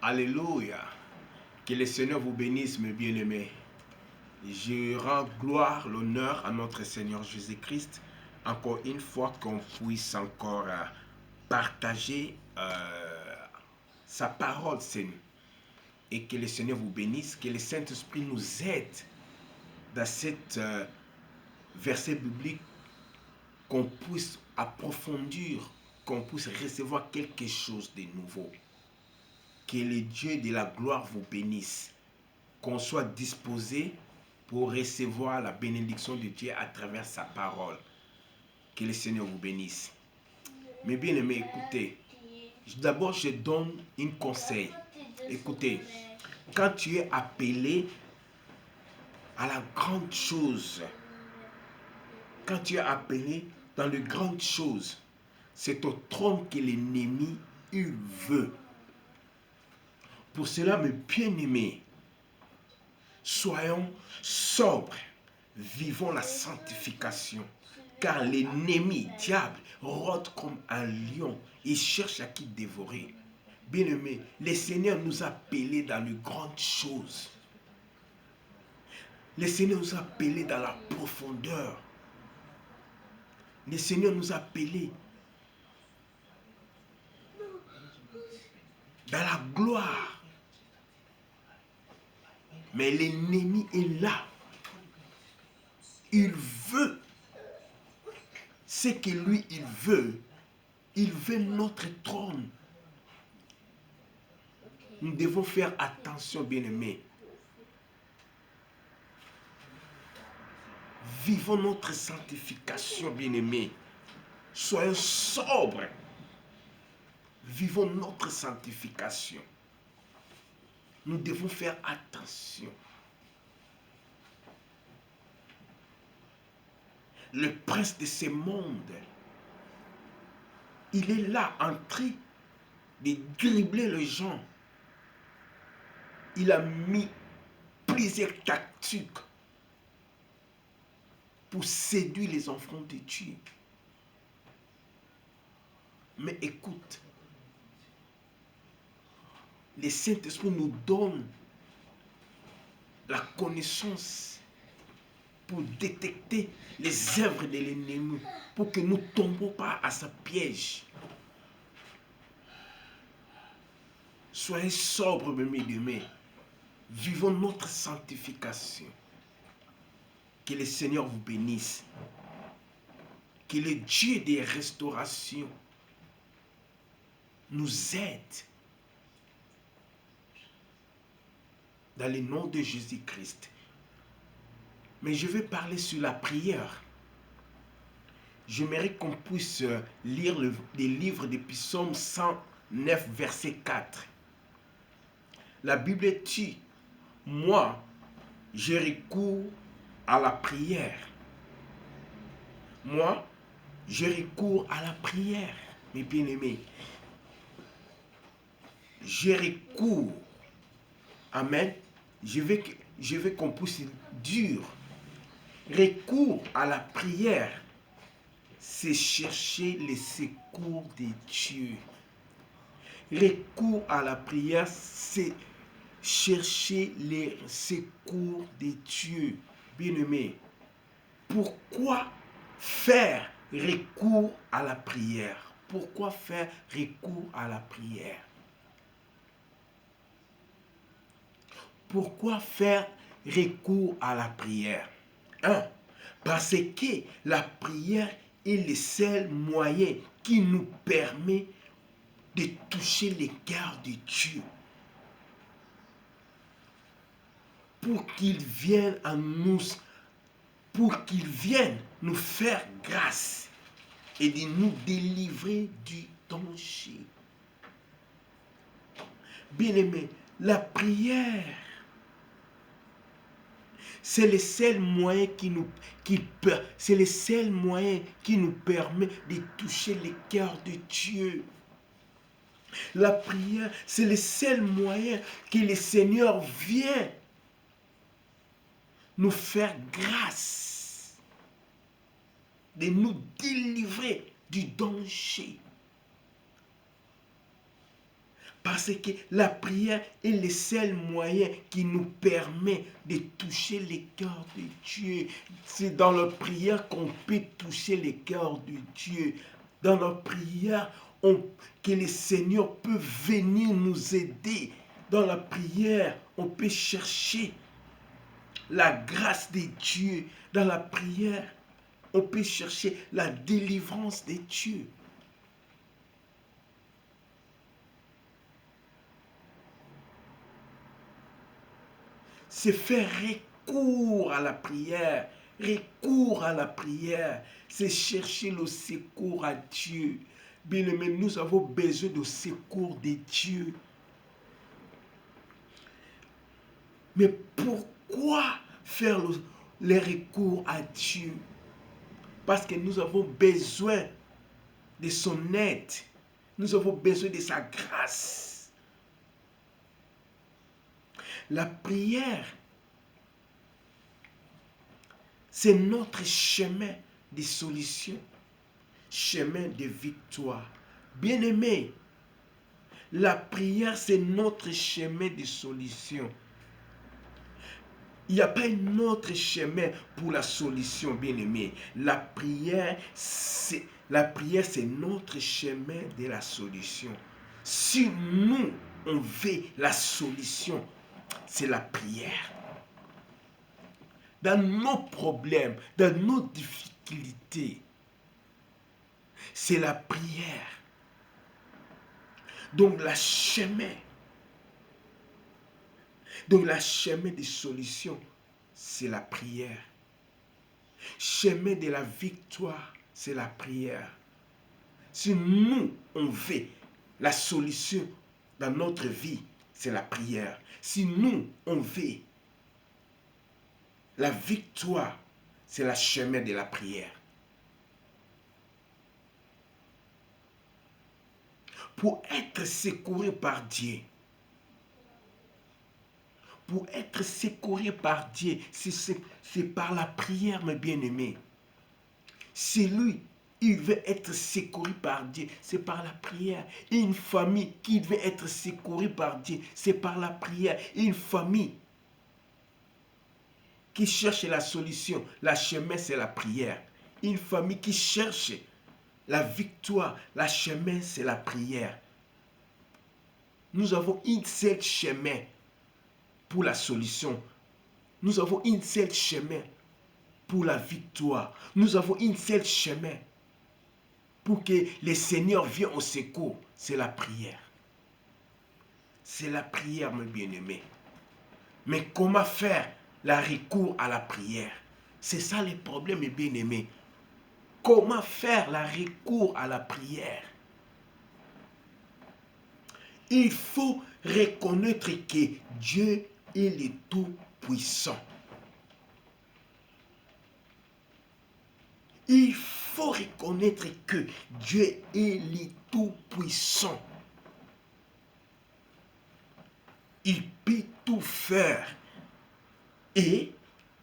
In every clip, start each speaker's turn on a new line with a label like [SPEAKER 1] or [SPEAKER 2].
[SPEAKER 1] Alléluia. Que le Seigneur vous bénisse, mes bien-aimés. Je rends gloire, l'honneur à notre Seigneur Jésus-Christ. Encore une fois qu'on puisse encore partager sa parole, Seigneur. Et que le Seigneur vous bénisse, que le Saint-Esprit nous aide dans cette verset biblique, qu'on puisse approfondir, qu'on puisse recevoir quelque chose de nouveau. Que le Dieu de la gloire vous bénisse. Qu'on soit disposé pour recevoir la bénédiction de Dieu à travers sa parole. Que le Seigneur vous bénisse. Mes bien-aimés, écoutez. D'abord, je donne un conseil. Écoutez, quand tu es appelé à la grande chose, quand tu es appelé dans les grandes choses, c'est au trône que l'ennemi il veut. Pour cela, mes bien-aimés, soyons sobres, vivons la sanctification, car l'ennemi, diable, rôde comme un lion et cherche à qui dévorer. Bien-aimés, le Seigneur nous a appelés dans les grandes choses. Le Seigneur nous a appelés dans la profondeur. Le Seigneur nous a appelés dans la gloire. Mais l'ennemi est là. Il veut ce que lui, il veut. Il veut notre trône. Nous devons faire attention, bien-aimés. Vivons notre sanctification, bien-aimés. Soyons sobres. Vivons notre sanctification. Nous devons faire attention. Le prince de ce monde, il est là en train de dribbler les gens. Il a mis plusieurs tactiques pour séduire les enfants de Dieu. Mais écoute, le Saint-Esprit nous donne la connaissance pour détecter les œuvres de l'ennemi, pour que nous ne tombions pas à sa piège. Soyez sobres, mes amis. Vivons notre sanctification. Que le Seigneur vous bénisse. Que le Dieu des restaurations nous aide. Dans le nom de Jésus-Christ. Mais je vais parler sur la prière. J'aimerais qu'on puisse lire les livres des psaumes 109, verset 4. La Bible dit, moi, je recours à la prière. Moi, je recours à la prière, mes bien-aimés. Je recours. Amen. Je veux qu'on puisse dire, recours à la prière, c'est chercher les secours de Dieu. Recours à la prière, c'est chercher les secours de Dieu. Bien-aimé, pourquoi faire recours à la prière? Pourquoi faire recours à la prière? Pourquoi faire recours à la prière? 1. Parce que la prière est le seul moyen qui nous permet de toucher le cœur de Dieu. Pour qu'il vienne à nous, pour qu'il vienne nous faire grâce et de nous délivrer du danger. Bien-aimé, la prière, c'est le seul moyen c'est le seul moyen qui nous permet de toucher le cœur de Dieu. La prière, c'est le seul moyen que le Seigneur vient nous faire grâce, de nous délivrer du danger. Parce que la prière est le seul moyen qui nous permet de toucher les cœurs de Dieu. C'est dans la prière qu'on peut toucher les cœurs de Dieu. Dans la prière, que le Seigneur peut venir nous aider. Dans la prière, on peut chercher la grâce de Dieu. Dans la prière, on peut chercher la délivrance de Dieu. C'est faire recours à la prière. Recours à la prière. C'est chercher le secours à Dieu. Bien-aimés, nous avons besoin du secours de Dieu. Mais pourquoi faire le recours à Dieu? Parce que nous avons besoin de son aide. Nous avons besoin de sa grâce. La prière, c'est notre chemin de solution, chemin de victoire. Bien-aimé, la prière, c'est notre chemin de solution. Il n'y a pas un autre chemin pour la solution, bien-aimé. La prière, c'est notre chemin de la solution. Si nous, on veut la solution, c'est la prière. Dans nos problèmes, dans nos difficultés, c'est la prière. Donc, la chemin de solution, c'est la prière. Chemin de la victoire, c'est la prière. Si nous, on veut la solution dans notre vie, c'est la prière. Si nous, on veut la victoire, c'est le chemin de la prière. Pour être secouru par Dieu, c'est par la prière, mes bien-aimés. Si lui, il veut être secouru par Dieu, c'est par la prière. Une famille qui veut être secourue par Dieu, c'est par la prière. Une famille qui cherche la solution, la chemin, c'est la prière. Une famille qui cherche la victoire, la chemin, c'est la prière. Nous avons une seule chemin pour la solution. Nous avons une seule chemin pour la victoire. Nous avons une seule chemin pour que le Seigneur vienne au secours. C'est la prière. C'est la prière, mes bien-aimés. Mais comment faire le recours à la prière? C'est ça le problème, mes bien-aimés. Comment faire le recours à la prière? Il faut reconnaître que Dieu est le Tout-Puissant. Il faut reconnaître que Dieu est le Tout-Puissant. Il peut tout faire et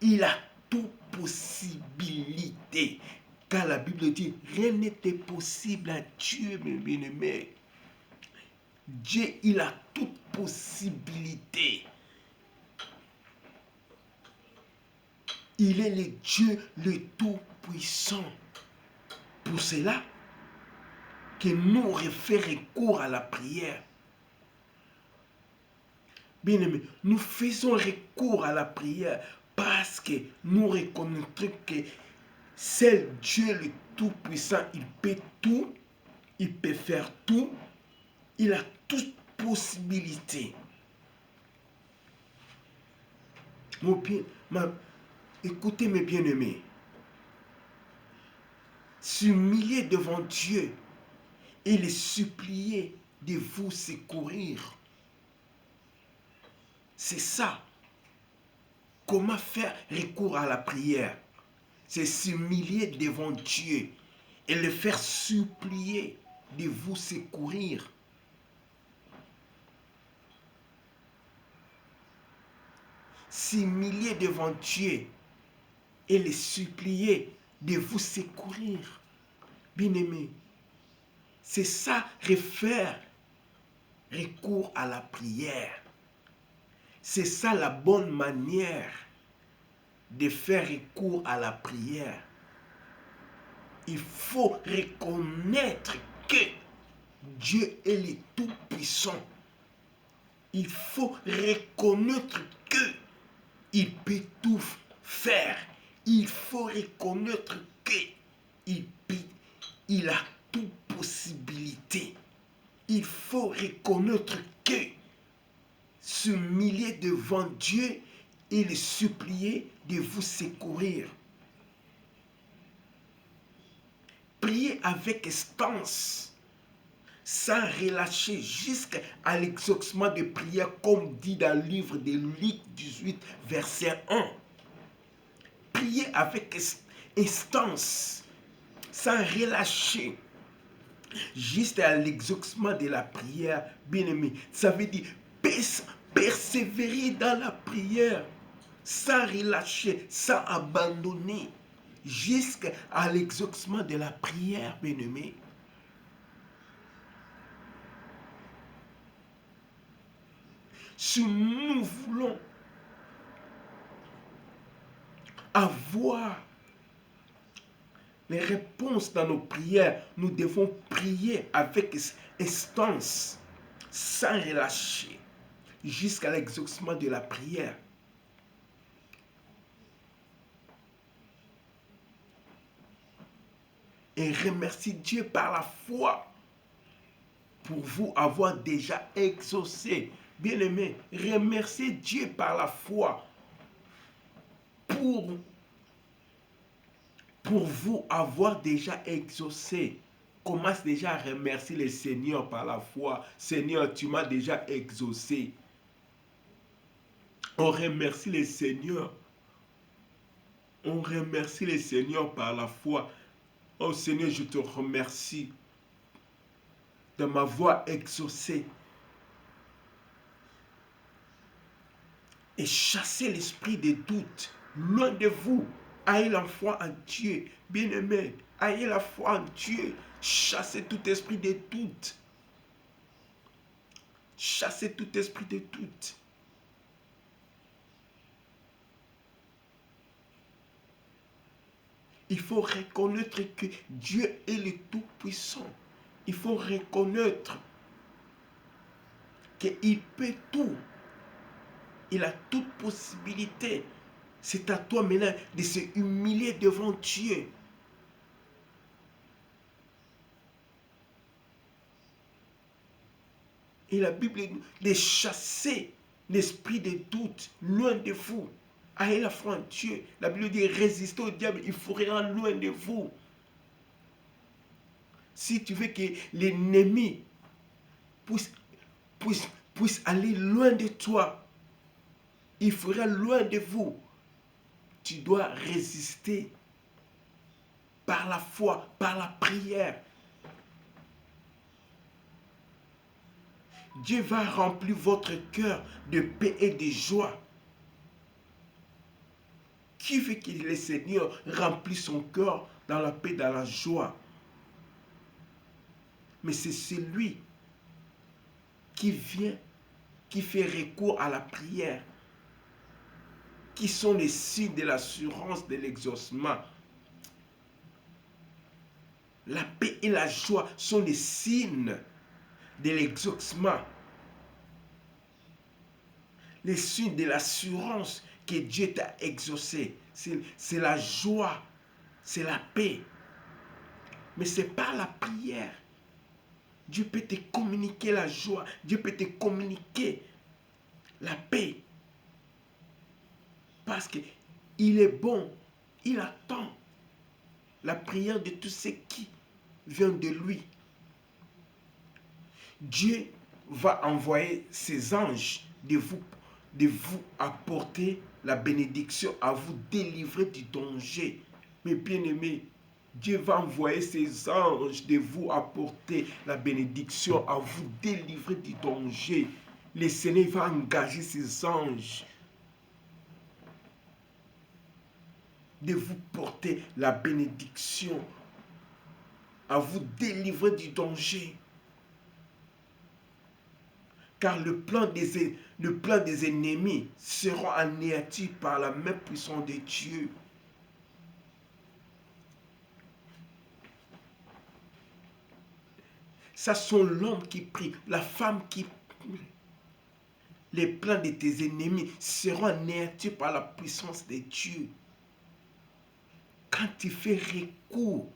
[SPEAKER 1] il a toute possibilité. Car la Bible dit, rien n'était possible à Dieu, mes bien-aimés. Dieu, il a toute possibilité. Il est le Dieu le Tout-Puissant. Pour cela que nous faisons recours à la prière. Bien aimé, nous faisons recours à la prière parce que nous reconnaissons que c'est Dieu le Tout-Puissant. Il peut tout, il peut faire tout, il a toute possibilité. Écoutez mes bien-aimés, s'humilier devant Dieu et les supplier de vous secourir. C'est ça. Comment faire recours à la prière? C'est s'humilier devant Dieu et le faire supplier de vous secourir. S'humilier devant Dieu et le supplier de vous secourir. Bien-aimé, c'est ça, refaire recours à la prière. C'est ça la bonne manière de faire recours à la prière. Il faut reconnaître que Dieu est le Tout-Puissant. Il faut reconnaître qu'il peut tout faire. Il faut reconnaître qu'il a toute possibilité. Il faut reconnaître que s'humilier devant Dieu et le supplier de vous secourir. Priez avec instance, sans relâcher jusqu'à l'exaucement de prière, comme dit dans le livre de Luc 18, verset 1. Priez avec instance, sans relâcher, jusqu'à l'exaucement de la prière, bien-aimé. Ça veut dire persévérer dans la prière, sans relâcher, sans abandonner, jusqu'à l'exaucement de la prière, bien-aimé. Si nous voulons avoir les réponses dans nos prières, nous devons prier avec instance, sans relâcher, jusqu'à l'exaucement de la prière. Et remercie Dieu par la foi pour vous avoir déjà exaucé. Bien-aimé, remerciez Dieu par la foi pour vous avoir déjà exaucé. Commence déjà à remercier le Seigneur par la foi. Seigneur, tu m'as déjà exaucé. On remercie le Seigneur. On remercie le Seigneur par la foi. Oh Seigneur, je te remercie de m'avoir exaucé. Et chasser l'esprit de doute loin de vous. Ayez la foi en Dieu. Bien-aimé, ayez la foi en Dieu. Chassez tout esprit de doute. Chassez tout esprit de doute. Il faut reconnaître que Dieu est le Tout-Puissant. Il faut reconnaître qu'il peut tout. Il a toute possibilité. C'est à toi maintenant de se humilier devant Dieu. Et la Bible dit de chasser l'esprit de doute loin de vous. Ayez la foi en Dieu. La Bible dit résister au diable, il fuira loin de vous. Si tu veux que l'ennemi puisse aller loin de toi, il fuira loin de vous. Tu dois résister par la foi, par la prière. Dieu va remplir votre cœur de paix et de joie. Qui veut que le Seigneur remplisse son cœur dans la paix, dans la joie? Mais c'est celui qui vient, qui fait recours à la prière, qui sont les signes de l'assurance de l'exaucement. La paix et la joie sont les signes de l'exaucement. Les signes de l'assurance que Dieu t'a exaucé. C'est la joie, c'est la paix. Mais c'est par la prière. Dieu peut te communiquer la joie. Dieu peut te communiquer la paix. Parce qu'il est bon. Il attend la prière de tous ceux qui viennent de lui. Dieu va envoyer ses anges de vous apporter la bénédiction, à vous délivrer du danger. Mes bien-aimés, Dieu va envoyer ses anges de vous apporter la bénédiction, à vous délivrer du danger. Le Seigneur va engager ses anges de vous porter la bénédiction, à vous délivrer du danger. Car le plan des ennemis sera anéanti par la main puissante de Dieu. Ça sont l'homme qui prie, la femme qui prie. Les plans de tes ennemis seront anéantis par la puissance de Dieu. Quand tu fais recours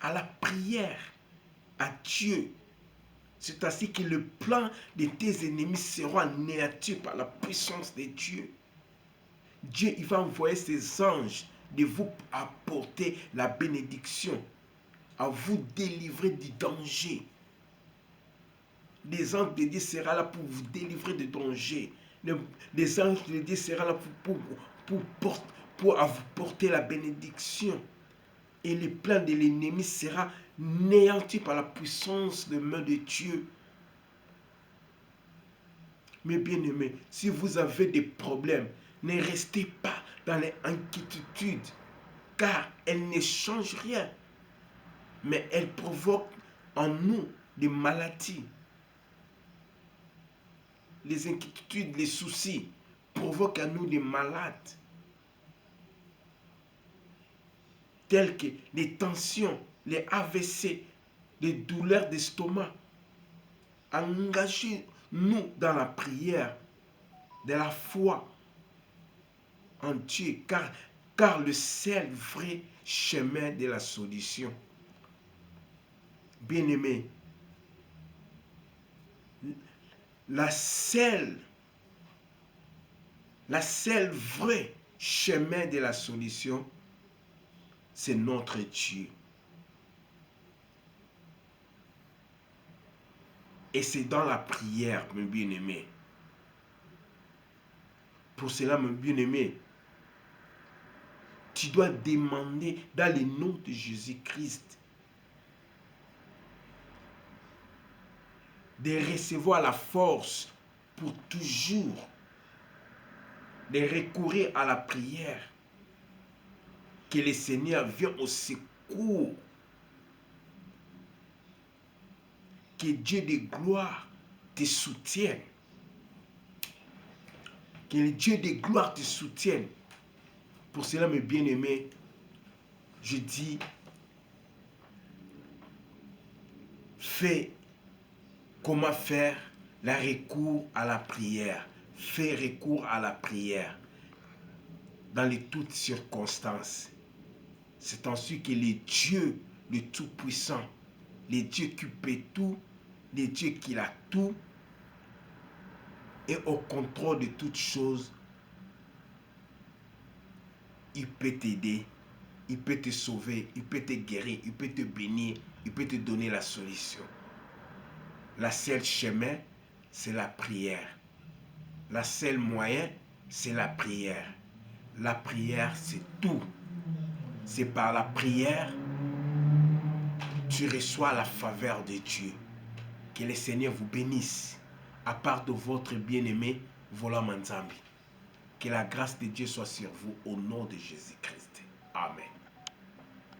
[SPEAKER 1] à la prière, à Dieu, c'est ainsi que le plan de tes ennemis sera anéanti par la puissance de Dieu. Dieu, il va envoyer ses anges de vous apporter la bénédiction, à vous délivrer du danger. Les anges de Dieu seront là pour vous délivrer du danger. Les anges de Dieu seront là pour vous porter la bénédiction. Et le plan de l'ennemi sera néanti par la puissance de main de Dieu. Mes bien-aimés, si vous avez des problèmes, ne restez pas dans les inquiétudes, car elles ne changent rien, mais elles provoquent en nous des maladies. Les inquiétudes, les soucis provoquent en nous des malades, tels que les tensions, les AVC, les douleurs d'estomac. Engagez-nous dans la prière, de la foi en Dieu, car le seul vrai chemin de la solution. Bien-aimé, la seule vraie chemin de la solution, c'est notre Dieu. Et c'est dans la prière, mes bien-aimés. Pour cela, mes bien-aimés, tu dois demander dans le nom de Jésus-Christ de recevoir la force pour toujours de recourir à la prière. Que le Seigneur vienne au secours. Que Dieu de gloire te soutienne. Que le Dieu de gloire te soutienne. Pour cela, mes bien-aimés, je dis, fais comment faire le recours à la prière. Fais recours à la prière dans les toutes circonstances. C'est ainsi que le Dieu, le Tout-Puissant, le Dieu qui peut tout, le Dieu qui a tout, est au contrôle de toutes choses. Il peut t'aider, il peut te sauver, il peut te guérir, il peut te bénir, il peut te donner la solution. La seule chemin, c'est la prière. La seule moyen, c'est la prière. La prière, c'est tout. C'est par la prière tu reçois la faveur de Dieu. Que le Seigneur vous bénisse. À part de votre bien-aimé, Vola Manzambi. Que la grâce de Dieu soit sur vous au nom de Jésus-Christ. Amen.